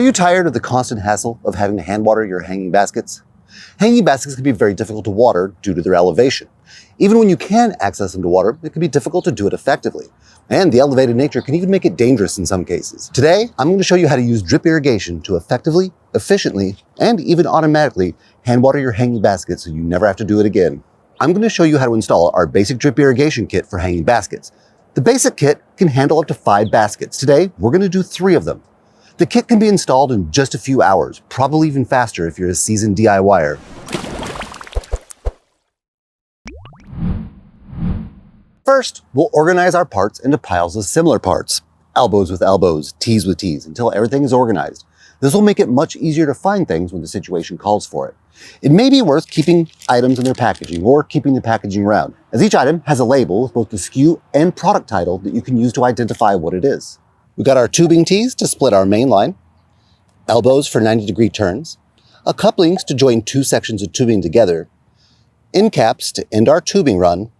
Are you tired of the constant hassle of having to hand water your hanging baskets? Hanging baskets can be very difficult to water due to their elevation. Even when you can access them to water, it can be difficult to do it effectively. And the elevated nature can even make it dangerous in some cases. Today, I'm going to show you how to use drip irrigation to effectively, efficiently, and even automatically hand water your hanging baskets so you never have to do it again. I'm going to show you how to install our basic drip irrigation kit for hanging baskets. The basic kit can handle up to 5 baskets. Today, we're going to do 3 of them. The kit can be installed in just a few hours, probably even faster if you're a seasoned DIYer. First, we'll organize our parts into piles of similar parts, elbows with elbows, T's with T's, until everything is organized. This will make it much easier to find things when the situation calls for it. It may be worth keeping items in their packaging or keeping the packaging round, as each item has a label with both the SKU and product title that you can use to identify what it is. We've got our tubing T's to split our main line, elbows for 90-degree turns, couplings to join 2 sections of tubing together, end caps to end our tubing run,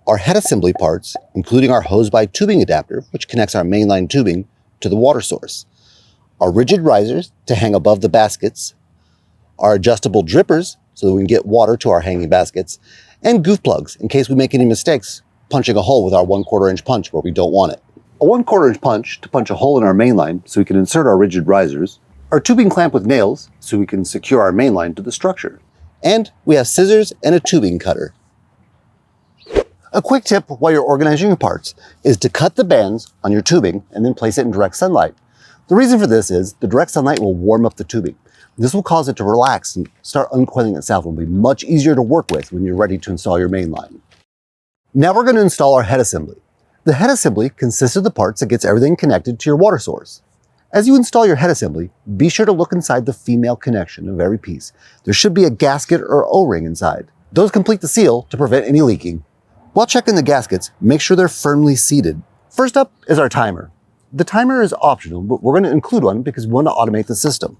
our head assembly parts, including our hose-by tubing adapter, which connects our mainline tubing to the water source, our rigid risers to hang above the baskets, our adjustable drippers so that we can get water to our hanging baskets, and goof plugs in case we make any mistakes punching a hole with our 1/4 inch punch where we don't want it. A 1/4 inch punch to punch a hole in our mainline so we can insert our rigid risers, our tubing clamp with nails so we can secure our mainline to the structure, and we have scissors and a tubing cutter. A quick tip while you're organizing your parts is to cut the bands on your tubing and then place it in direct sunlight. The reason for this is the direct sunlight will warm up the tubing. This will cause it to relax and start uncoiling itself. It will be much easier to work with when you're ready to install your mainline. Now we're going to install our head assembly. The head assembly consists of the parts that gets everything connected to your water source. As you install your head assembly, be sure to look inside the female connection of every piece. There should be a gasket or O-ring inside. Those complete the seal to prevent any leaking. While checking the gaskets, make sure they're firmly seated. First up is our timer. The timer is optional, but we're going to include one because we want to automate the system.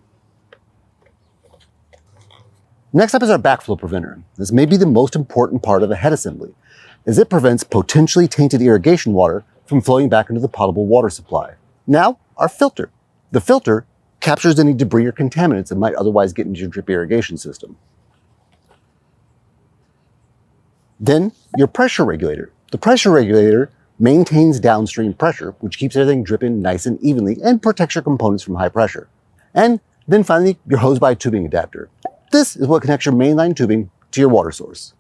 Next up is our backflow preventer. This may be the most important part of a head assembly, as it prevents potentially tainted irrigation water from flowing back into the potable water supply. Now, our filter. The filter captures any debris or contaminants that might otherwise get into your drip irrigation system. Then, your pressure regulator. The pressure regulator maintains downstream pressure, which keeps everything dripping nice and evenly and protects your components from high pressure. And then finally, your hose-by tubing adapter. This is what connects your mainline tubing to your water source.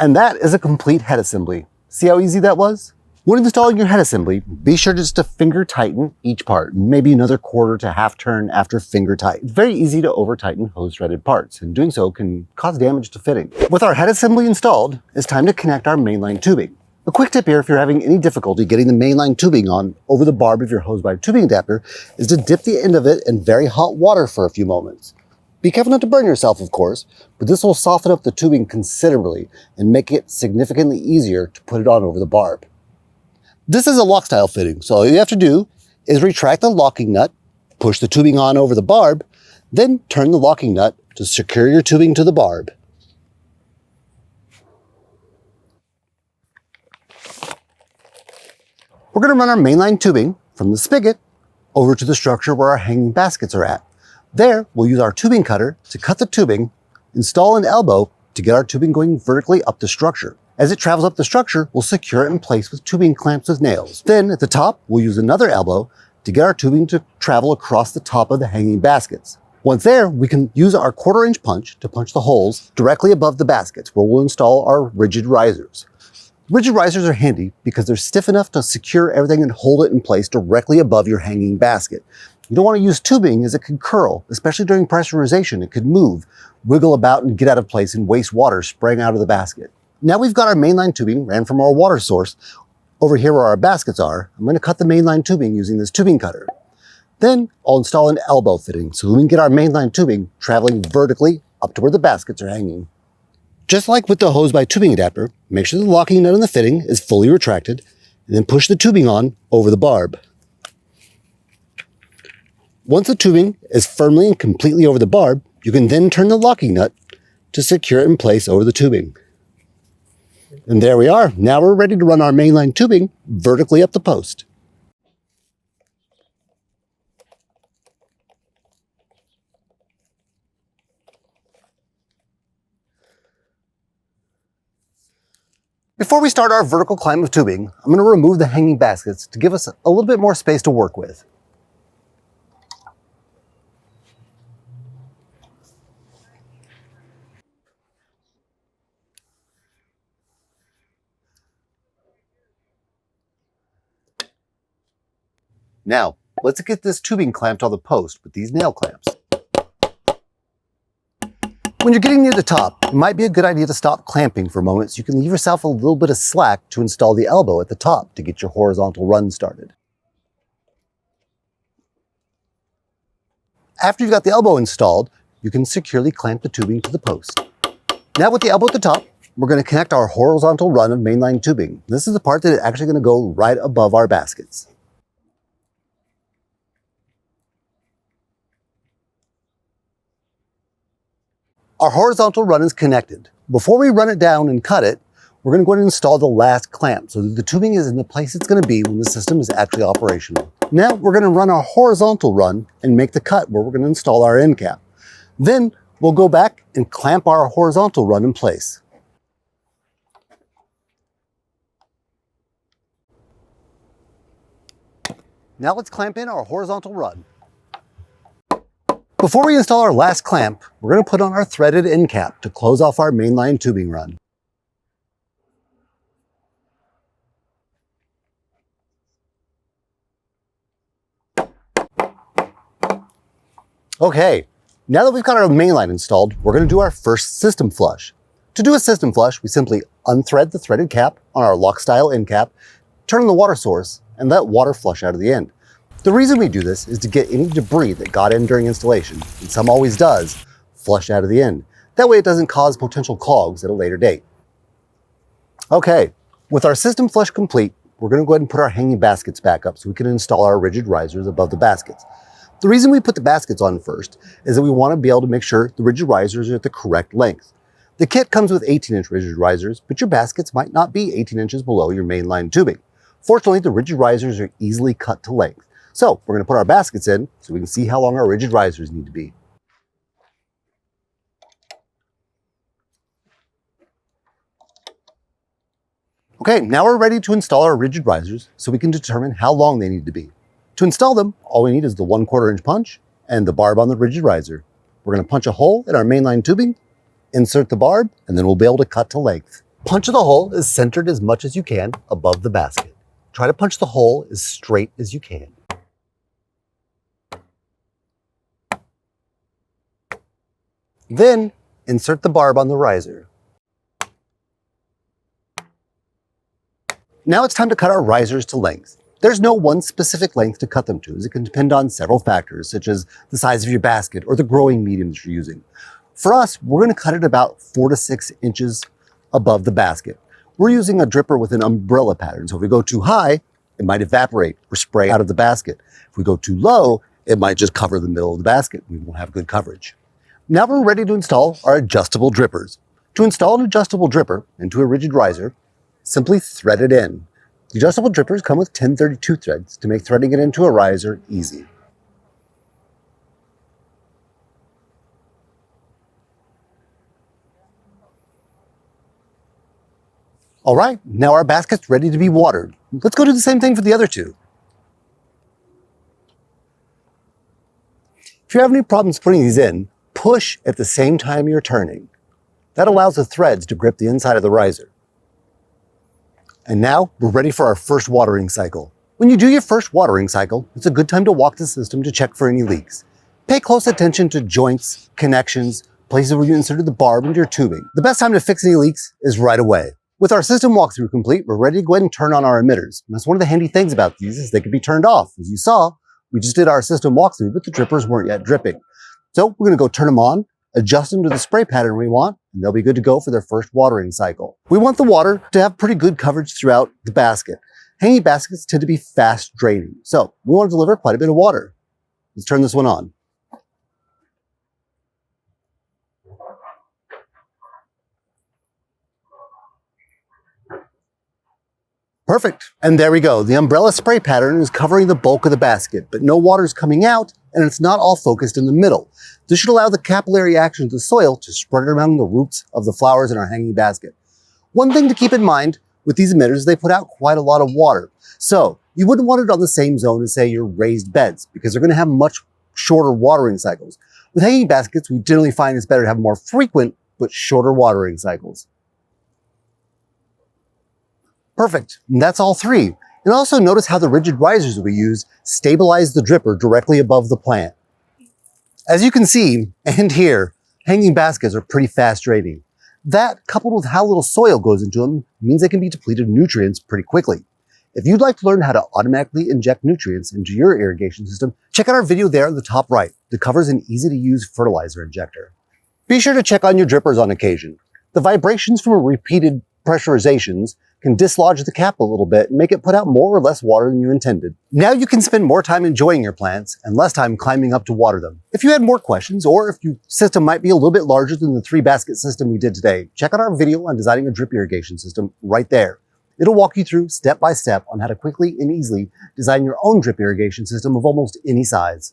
And that is a complete head assembly. See how easy that was? When installing your head assembly, be sure just to finger tighten each part, maybe another 1/4 to 1/2 turn after finger tight. It's very easy to over tighten hose threaded parts, and doing so can cause damage to fitting. With our head assembly installed, it's time to connect our mainline tubing. A quick tip here if you're having any difficulty getting the mainline tubing on over the barb of your hose-by tubing adapter is to dip the end of it in very hot water for a few moments. Be careful not to burn yourself, of course, but this will soften up the tubing considerably and make it significantly easier to put it on over the barb. This is a lock style fitting, so all you have to do is retract the locking nut, push the tubing on over the barb, then turn the locking nut to secure your tubing to the barb. We're going to run our mainline tubing from the spigot over to the structure where our hanging baskets are at. There, we'll use our tubing cutter to cut the tubing, install an elbow to get our tubing going vertically up the structure. As it travels up the structure, we'll secure it in place with tubing clamps with nails. Then, at the top, we'll use another elbow to get our tubing to travel across the top of the hanging baskets. Once there, we can use our 1/4 inch punch to punch the holes directly above the baskets, where we'll install our rigid risers. Rigid risers are handy because they're stiff enough to secure everything and hold it in place directly above your hanging basket. You don't want to use tubing as it could curl, especially during pressurization. It could move, wiggle about, and get out of place and waste water spraying out of the basket. Now we've got our mainline tubing ran from our water source over here where our baskets are. I'm going to cut the mainline tubing using this tubing cutter. Then I'll install an elbow fitting so we can get our mainline tubing traveling vertically up to where the baskets are hanging. Just like with the hose-by tubing adapter, make sure the locking nut on the fitting is fully retracted and then push the tubing on over the barb. Once the tubing is firmly and completely over the barb, you can then turn the locking nut to secure it in place over the tubing. And there we are. Now we're ready to run our mainline tubing vertically up the post. Before we start our vertical climb of tubing, I'm going to remove the hanging baskets to give us a little bit more space to work with. Now, let's get this tubing clamped on the post with these nail clamps. When you're getting near the top, it might be a good idea to stop clamping for a moment so you can leave yourself a little bit of slack to install the elbow at the top to get your horizontal run started. After you've got the elbow installed, you can securely clamp the tubing to the post. Now with the elbow at the top, we're going to connect our horizontal run of mainline tubing. This is the part that is actually going to go right above our baskets. Our horizontal run is connected. Before we run it down and cut it, we're going to go ahead and install the last clamp so that the tubing is in the place it's going to be when the system is actually operational. Now we're going to run our horizontal run and make the cut where we're going to install our end cap. Then we'll go back and clamp our horizontal run in place. Now let's clamp in our horizontal run. Before we install our last clamp, we're going to put on our threaded end cap to close off our mainline tubing run. Okay, now that we've got our mainline installed, we're going to do our first system flush. To do a system flush, we simply unthread the threaded cap on our lock style end cap, turn on the water source, and let water flush out of the end. The reason we do this is to get any debris that got in during installation, and some always does, flushed out of the end. That way it doesn't cause potential clogs at a later date. Okay, with our system flush complete, we're going to go ahead and put our hanging baskets back up so we can install our rigid risers above the baskets. The reason we put the baskets on first is that we want to be able to make sure the rigid risers are at the correct length. The kit comes with 18-inch rigid risers, but your baskets might not be 18 inches below your mainline tubing. Fortunately, the rigid risers are easily cut to length. So we're going to put our baskets in so we can see how long our rigid risers need to be. Okay, now we're ready to install our rigid risers so we can determine how long they need to be. To install them, all we need is the 1/4 inch punch and the barb on the rigid riser. We're going to punch a hole in our mainline tubing, insert the barb, and then we'll be able to cut to length. Punch the hole as centered as much as you can above the basket. Try to punch the hole as straight as you can. Then, insert the barb on the riser. Now it's time to cut our risers to length. There's no one specific length to cut them to, as it can depend on several factors, such as the size of your basket or the growing medium that you're using. For us, we're going to cut it about 4 to 6 inches above the basket. We're using a dripper with an umbrella pattern, so if we go too high, it might evaporate or spray out of the basket. If we go too low, it might just cover the middle of the basket. We won't have good coverage. Now we're ready to install our adjustable drippers. To install an adjustable dripper into a rigid riser, simply thread it in. The adjustable drippers come with 1032 threads to make threading it into a riser easy. All right, now our basket's ready to be watered. Let's go do the same thing for the other two. If you have any problems putting these in, push at the same time you're turning. That allows the threads to grip the inside of the riser. And now we're ready for our first watering cycle. When you do your first watering cycle, it's a good time to walk the system to check for any leaks. Pay close attention to joints, connections, places where you inserted the barb into your tubing. The best time to fix any leaks is right away. With our system walkthrough complete, we're ready to go ahead and turn on our emitters. And that's one of the handy things about these is they can be turned off. As you saw, we just did our system walkthrough, but the drippers weren't yet dripping. So we're going to go turn them on, adjust them to the spray pattern we want, and they'll be good to go for their first watering cycle. We want the water to have pretty good coverage throughout the basket. Hanging baskets tend to be fast draining, so we want to deliver quite a bit of water. Let's turn this one on. Perfect. And there we go. The umbrella spray pattern is covering the bulk of the basket, but no water is coming out, and it's not all focused in the middle. This should allow the capillary action of the soil to spread around the roots of the flowers in our hanging basket. One thing to keep in mind, With these emitters, they put out quite a lot of water. So you wouldn't want it on the same zone as, say, your raised beds, because they're going to have much shorter watering cycles. With hanging baskets, we generally find it's better to have more frequent but shorter watering cycles. Perfect. And that's all three. And also notice how the rigid risers we use stabilize the dripper directly above the plant. As you can see, and hear, hanging baskets are pretty fast draining. That, coupled with how little soil goes into them, means they can be depleted of nutrients pretty quickly. If you'd like to learn how to automatically inject nutrients into your irrigation system, check out our video there in the top right that covers an easy-to-use fertilizer injector. Be sure to check on your drippers on occasion. The vibrations from repeated pressurizations can dislodge the cap a little bit and make it put out more or less water than you intended. Now you can spend more time enjoying your plants and less time climbing up to water them. If you had more questions, or if your system might be a little bit larger than the 3-basket system we did today, check out our video on designing a drip irrigation system right there. It'll walk you through step by step on how to quickly and easily design your own drip irrigation system of almost any size.